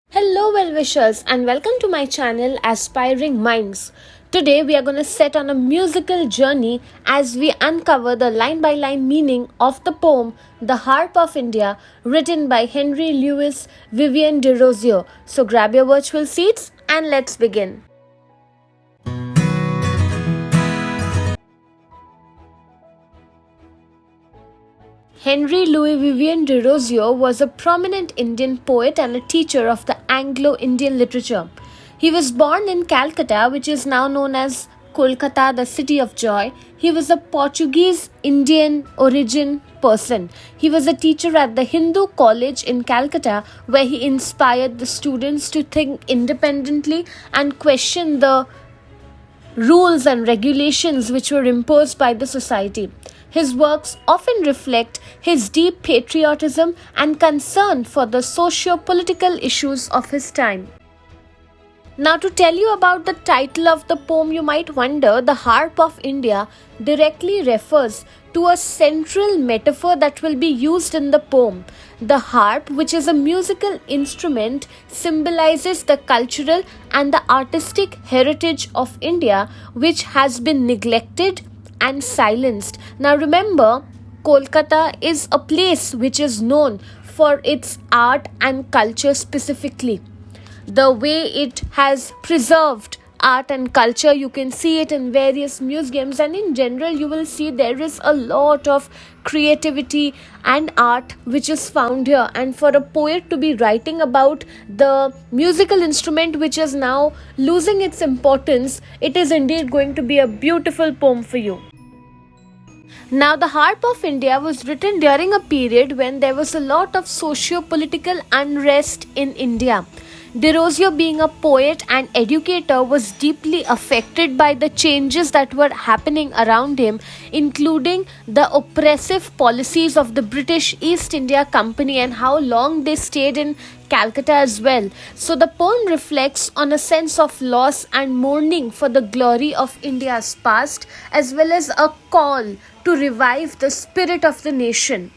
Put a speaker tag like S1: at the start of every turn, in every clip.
S1: Hello, well wishers, and welcome to my channel Aspiring Minds. Today, we are going to set on a musical journey as we uncover the line by line meaning of the poem The Harp of India, written by Henry Louis Vivian Derozio. So, grab your virtual seats and let's begin. Henry Louis Vivian Derozio was a prominent Indian poet and a teacher of the Anglo-Indian literature. He was born in Calcutta, which is now known as Kolkata, the city of joy. He was a Portuguese Indian origin person. He was a teacher at the Hindu College in Calcutta, where he inspired the students to think independently and question the rules and regulations which were imposed by the society. His works often reflect his deep patriotism and concern for the socio-political issues of his time. Now, to tell you about the title of the poem, you might wonder the Harp of India directly refers to a central metaphor that will be used in the poem. The harp, which is a musical instrument, symbolizes the cultural and the artistic heritage of India, which has been neglected and silenced. Now remember, Kolkata is a place which is known for its art and culture specifically. The way it has preserved art and culture, you can see it in various museums, and in general you will see there is a lot of creativity and art which is found here. And for a poet to be writing about the musical instrument which is now losing its importance, it is indeed going to be a beautiful poem for you. Now, the Harp of India was written during a period when there was a lot of socio-political unrest in India. Derozio, being a poet and educator, was deeply affected by the changes that were happening around him, including the oppressive policies of the British East India Company and how long they stayed in Calcutta as well. So the poem reflects on a sense of loss and mourning for the glory of India's past, as well as a call to revive the spirit of the nation.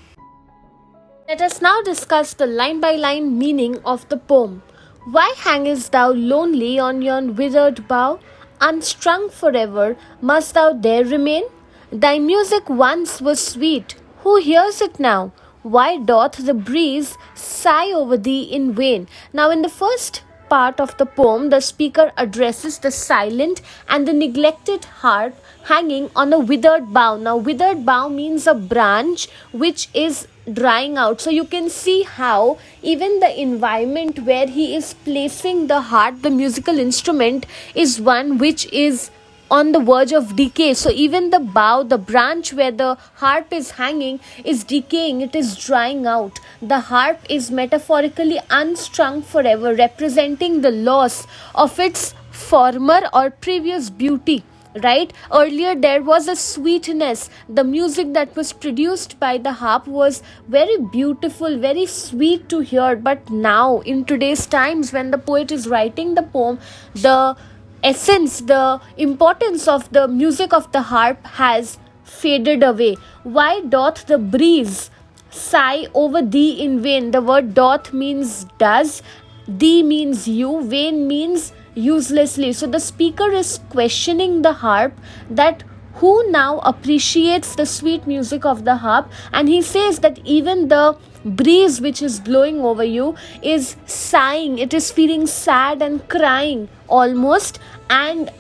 S1: Let us now discuss the line by line meaning of the poem. Why hangest thou lonely on yon withered bough? Unstrung forever, must thou there remain? Thy music once was sweet, who hears it now? Why doth the breeze sigh over thee in vain? Now, in the first part of the poem, the speaker addresses the silent and the neglected harp hanging on a withered bough. Now, withered bough means a branch which is drying out. So you can see how even the environment where he is placing the harp, the musical instrument, is one which is on the verge of decay. So even the bough, the branch where the harp is hanging, is decaying, it is drying out. The harp is metaphorically unstrung forever, representing the loss of its former or previous beauty. Right? Earlier there was a sweetness. The music that was produced by the harp was very beautiful, very sweet to hear. But now, in today's times, when the poet is writing the poem, the essence, the importance of the music of the harp has faded away. Why doth the breeze sigh over thee in vain? The word doth means does, thee means you, vain means uselessly. So the speaker is questioning the harp, that who now appreciates the sweet music of the harp, and he says that even the breeze which is blowing over you is sighing, it is feeling sad and crying almost, and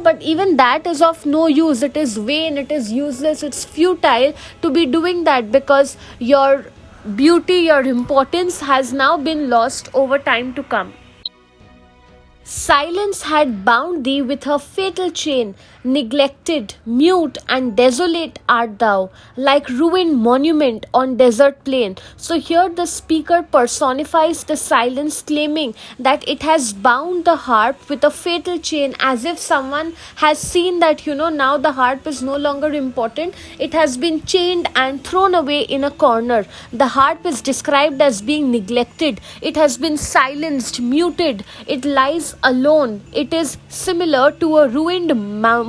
S1: but even that is of no use. It is vain, it is useless, it's futile to be doing that, because your beauty, your importance has now been lost over time to come. Silence had bound thee with her fatal chain, neglected, mute and desolate art thou, like ruined monument on desert plain. So here the speaker personifies the silence, claiming that it has bound the harp with a fatal chain, as if someone has seen that now the harp is no longer important. It has been chained and thrown away in a corner. The harp is described as being neglected. It has been silenced, muted. It lies alone. It is similar to a ruined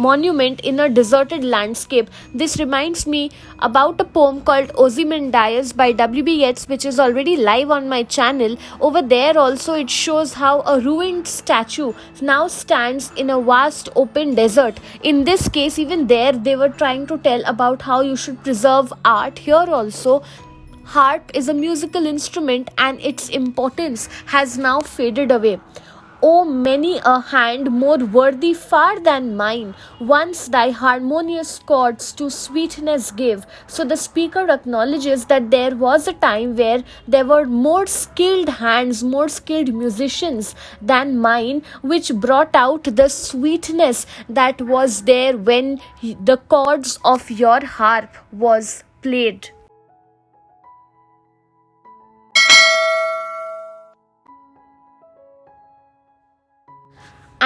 S1: monument in a deserted landscape. This reminds me about a poem called Ozymandias by W.B. Yeats, which is already live on my channel. Over there also it shows how a ruined statue now stands in a vast open desert. In this case, even there they were trying to tell about how you should preserve art. Here also, harp is a musical instrument and its importance has now faded away. Oh, many a hand more worthy far than mine, once thy harmonious chords to sweetness gave. So the speaker acknowledges that there was a time where there were more skilled hands, more skilled musicians than mine, which brought out the sweetness that was there when the chords of your harp was played.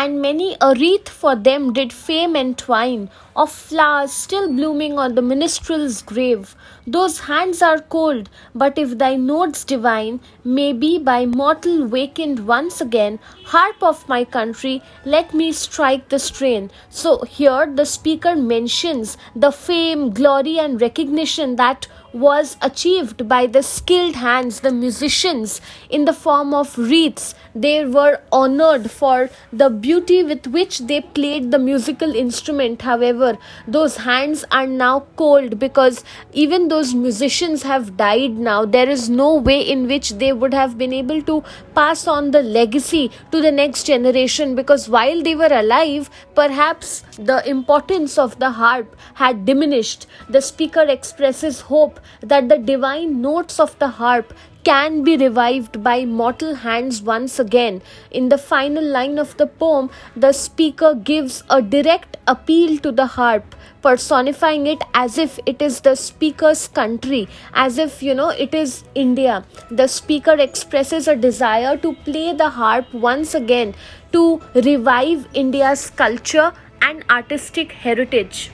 S1: And many a wreath for them did fame entwine, of flowers still blooming on the minstrel's grave. Those hands are cold, but if thy notes divine may be by mortal wakened once again, harp of my country, let me strike the strain. So here the speaker mentions the fame, glory, and recognition that was achieved by the skilled hands, the musicians, in the form of wreaths. They were honored for the beauty with which they played the musical instrument. However, those hands are now cold because even those musicians have died now. There is no way in which they would have been able to pass on the legacy to the next generation, because while they were alive, perhaps the importance of the harp had diminished. The speaker expresses hope that the divine notes of the harp can be revived by mortal hands once again. In the final line of the poem, the speaker gives a direct appeal to the harp, personifying it as if it is the speaker's country, as if, it is India. The speaker expresses a desire to play the harp once again, to revive India's culture and artistic heritage.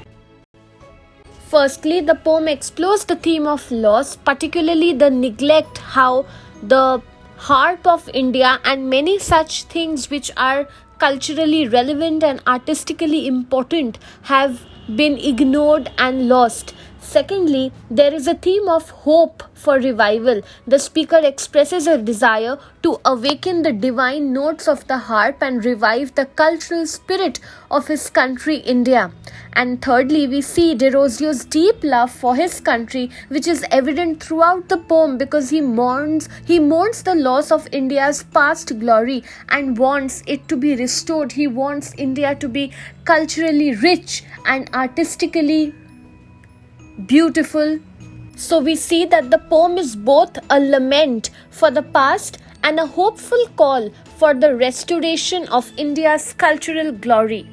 S1: Firstly, the poem explores the theme of loss, particularly the neglect, how the Harp of India and many such things which are culturally relevant and artistically important have been ignored and lost. Secondly, there is a theme of hope for revival. The speaker expresses a desire to awaken the divine notes of the harp and revive the cultural spirit of his country, India. And thirdly, we see Derozio's deep love for his country, which is evident throughout the poem, because he mourns the loss of India's past glory and wants it to be restored. He wants India to be culturally rich and artistically beautiful. So we see that the poem is both a lament for the past and a hopeful call for the restoration of India's cultural glory.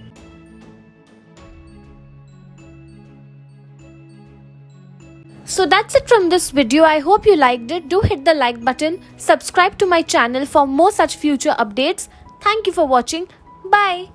S1: So that's it from this video. I hope you liked it. Do hit the like button, subscribe to my channel for more such future updates. Thank you for watching. Bye.